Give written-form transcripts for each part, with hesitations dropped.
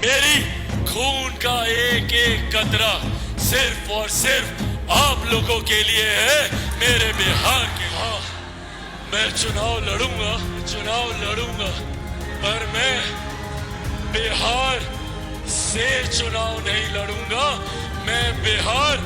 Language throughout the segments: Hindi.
मेरी खून का एक एक कतरा सिर्फ और सिर्फ आप लोगों के लिए है, मेरे बिहार के। हाँ, मैं चुनाव लड़ूंगा, पर मैं बिहार से चुनाव नहीं लड़ूंगा, मैं बिहार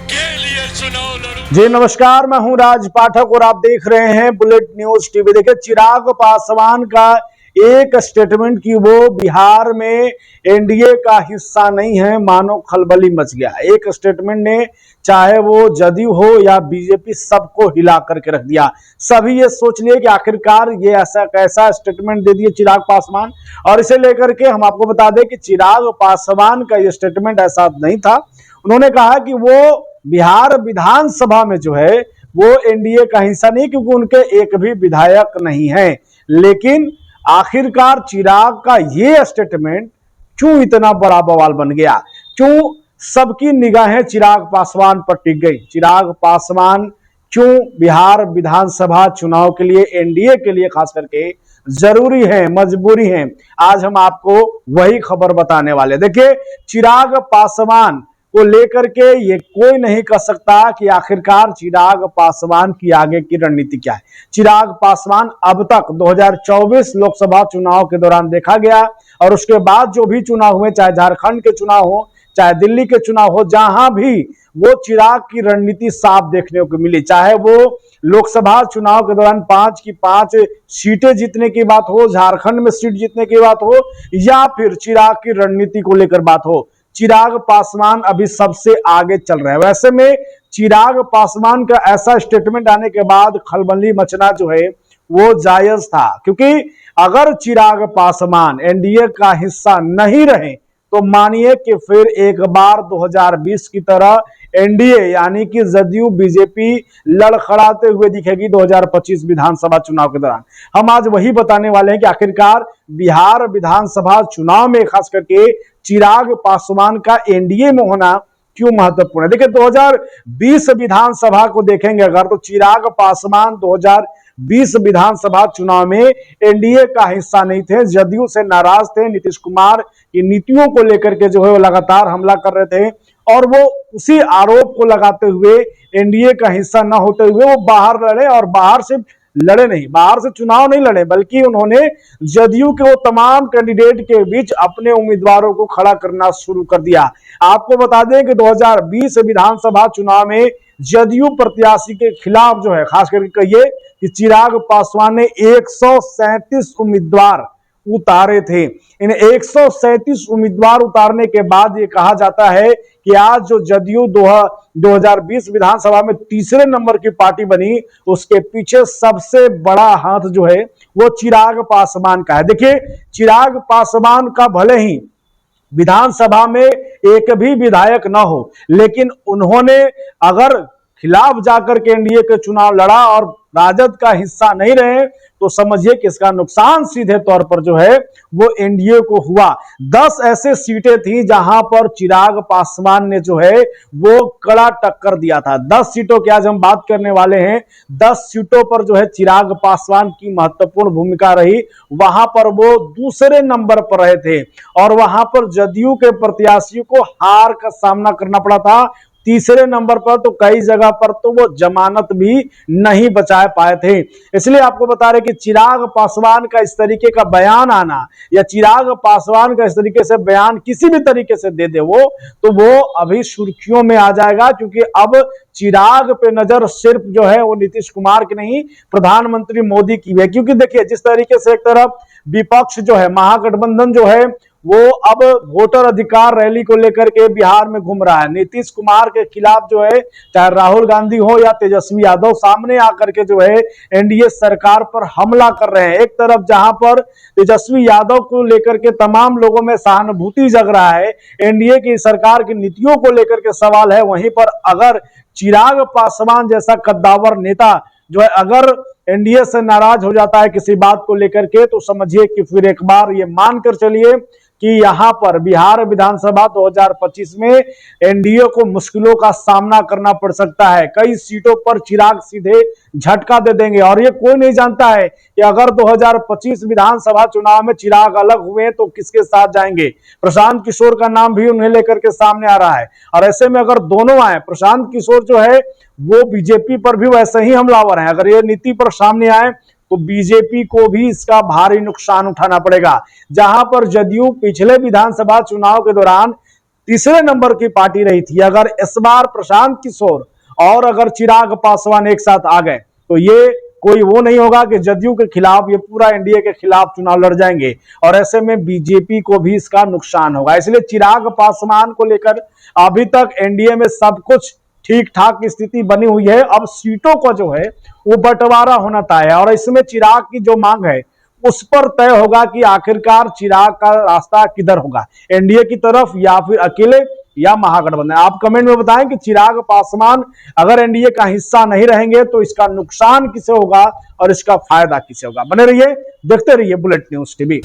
के लिए चुनाव लड़ूंगा। जी नमस्कार, मैं हूं राज पाठक और आप देख रहे हैं बुलेट न्यूज टीवी। देखिए, चिराग पासवान का एक स्टेटमेंट की वो बिहार में एनडीए का हिस्सा नहीं है, मानो खलबली मच गया। एक स्टेटमेंट ने चाहे वो जदयू हो या बीजेपी, सबको हिला करके रख दिया। सभी ये सोच लिए कि आखिरकार ये ऐसा कैसा स्टेटमेंट दे दिए चिराग पासवान। और इसे लेकर के हम आपको बता दें कि चिराग पासवान का ये स्टेटमेंट ऐसा नहीं था। उन्होंने कहा कि वो बिहार विधानसभा में जो है वो एनडीए का हिस्सा नहीं, क्योंकि उनके एक भी विधायक नहीं है। लेकिन आखिरकार चिराग का ये स्टेटमेंट क्यों इतना बड़ा बवाल बन गया, क्यों सबकी निगाहें चिराग पासवान पर टिक गई? चिराग पासवान क्यों बिहार विधानसभा चुनाव के लिए, एनडीए के लिए खास करके जरूरी है, मजबूरी है? आज हम आपको वही खबर बताने वाले। देखिए, चिराग पासवान को लेकर के ये कोई नहीं कह सकता कि आखिरकार चिराग पासवान की आगे की रणनीति क्या है। चिराग पासवान अब तक 2024 लोकसभा चुनाव के दौरान देखा गया और उसके बाद जो भी चुनाव हुए, चाहे झारखंड के चुनाव हो, चाहे दिल्ली के चुनाव हो, जहां भी वो चिराग की रणनीति साफ देखने को मिली। चाहे वो लोकसभा चुनाव के दौरान 5 की 5 सीटें जीतने की बात हो, झारखंड में सीट जीतने की बात हो, या फिर चिराग की रणनीति को लेकर बात हो, चिराग पासवान अभी सबसे आगे चल रहे हैं। वैसे में चिराग पासवान का ऐसा स्टेटमेंट आने के बाद खलबली मचना जो है वो जायज था, क्योंकि अगर चिराग पासवान एनडीए का हिस्सा नहीं रहे तो मानिए कि फिर एक बार 2020 की तरह एनडीए यानी कि जदयू बीजेपी लड़खड़ाते हुए दिखेगी 2025 विधानसभा चुनाव के दौरान। हम आज वही बताने वाले हैं कि आखिरकार बिहार विधानसभा चुनाव में खास करके चिराग पासवान का एनडीए में होना क्यों महत्वपूर्ण है। देखिए, 2020 विधानसभा को देखेंगे अगर, तो चिराग पासवान 2020 विधानसभा चुनाव में एनडीए का हिस्सा नहीं थे, जदयू से नाराज थे, नीतीश कुमार की नीतियों को लेकर के जो है वो लगातार हमला कर रहे थे और वो उसी आरोप को लगाते हुए एनडीए का हिस्सा न होते हुए वो बाहर लड़े। और बाहर से लड़े नहीं, बाहर से चुनाव नहीं लड़े, बल्कि उन्होंने जदयू के वो तमाम कैंडिडेट के बीच अपने उम्मीदवारों को खड़ा करना शुरू कर दिया। आपको बता दें कि 2020 विधानसभा चुनाव में जदयू प्रत्याशी के खिलाफ जो है, खास करके कहिए कि चिराग पासवान ने 137 उम्मीदवार उतारे थे। इन 137 उम्मीदवार उतारने के बाद ये कहा जाता है कि आज जो जदयू 2020 विधानसभा में तीसरे नंबर की पार्टी बनी, उसके पीछे सबसे बड़ा हाथ जो है वो चिराग पासवान का है। देखिए, चिराग पासवान का भले ही विधानसभा में एक भी विधायक ना हो, लेकिन उन्होंने अगर खिलाफ जाकर के एनडीए के चुनाव लड़ा और राजद का हिस्सा नहीं रहे, तो समझिए कि इसका नुकसान सीधे तौर पर जो है वो एनडीए को हुआ। 10 ऐसे सीटें थी जहां पर चिराग पासवान ने जो है वो कड़ा टक्कर दिया था। 10 सीटों की आज हम बात करने वाले हैं। 10 सीटों पर जो है चिराग पासवान की महत्वपूर्ण भूमिका रही। वहां पर वो दूसरे नंबर पर रहे थे और वहां पर जदयू के प्रत्याशियों को हार का सामना करना पड़ा था। तीसरे नंबर पर तो कई जगह पर तो वो जमानत भी नहीं बचा पाए थे। इसलिए आपको बता रहे कि चिराग पासवान का इस तरीके का बयान आना, या चिराग पासवान का इस तरीके से बयान किसी भी तरीके से दे दे वो, तो वो अभी सुर्खियों में आ जाएगा, क्योंकि अब चिराग पे नजर सिर्फ जो है वो नीतीश कुमार की नहीं, प्रधानमंत्री मोदी की है। क्योंकि देखिए, जिस तरीके से एक तरफ विपक्ष जो है, महागठबंधन जो है, वो अब वोटर अधिकार रैली को लेकर के बिहार में घूम रहा है। नीतीश कुमार के खिलाफ जो है, चाहे राहुल गांधी हो या तेजस्वी यादव, सामने आकर के जो है एनडीए सरकार पर हमला कर रहे हैं। एक तरफ जहां पर तेजस्वी यादव को लेकर के तमाम लोगों में सहानुभूति जग रहा है, एनडीए की सरकार की नीतियों को लेकर के सवाल है, वहीं पर अगर चिराग पासवान जैसा कद्दावर नेता जो है अगर एनडीए से नाराज हो जाता है किसी बात को लेकर के, तो समझिए कि फिर एक बार ये मानकर चलिए कि यहां पर बिहार विधानसभा 2025 में एनडीए को मुश्किलों का सामना करना पड़ सकता है। कई सीटों पर चिराग सीधे झटका दे देंगे। और ये कोई नहीं जानता है कि अगर 2025 विधानसभा चुनाव में चिराग अलग हुए तो किसके साथ जाएंगे। प्रशांत किशोर का नाम भी उन्हें लेकर के सामने आ रहा है। और ऐसे में अगर दोनों आए, प्रशांत किशोर जो है वो बीजेपी पर भी वैसे ही हमलावर है। अगर ये नीति पर सामने आए तो बीजेपी को भी इसका भारी नुकसान उठाना पड़ेगा। जहां पर जदयू पिछले विधानसभा चुनाव के दौरान तीसरे नंबर की पार्टी रही थी, अगर इस बार प्रशांत किशोर और अगर चिराग पासवान एक साथ आ गए तो ये कोई वो नहीं होगा कि जदयू के खिलाफ ये पूरा एनडीए के खिलाफ चुनाव लड़ जाएंगे। और ऐसे में बीजेपी को भी इसका नुकसान होगा। इसलिए चिराग पासवान को लेकर अभी तक एनडीए में सब कुछ ठीक ठाक स्थिति बनी हुई है। अब सीटों को जो है वो बंटवारा होना तय है और इसमें चिराग की जो मांग है उस पर तय होगा कि आखिरकार चिराग का रास्ता किधर होगा, एनडीए की तरफ या फिर अकेले या महागठबंधन। आप कमेंट में बताएं कि चिराग पासवान अगर एनडीए का हिस्सा नहीं रहेंगे तो इसका नुकसान किसे होगा और इसका फायदा किसे होगा। बने रहिए, देखते रहिए बुलेट न्यूज टीवी।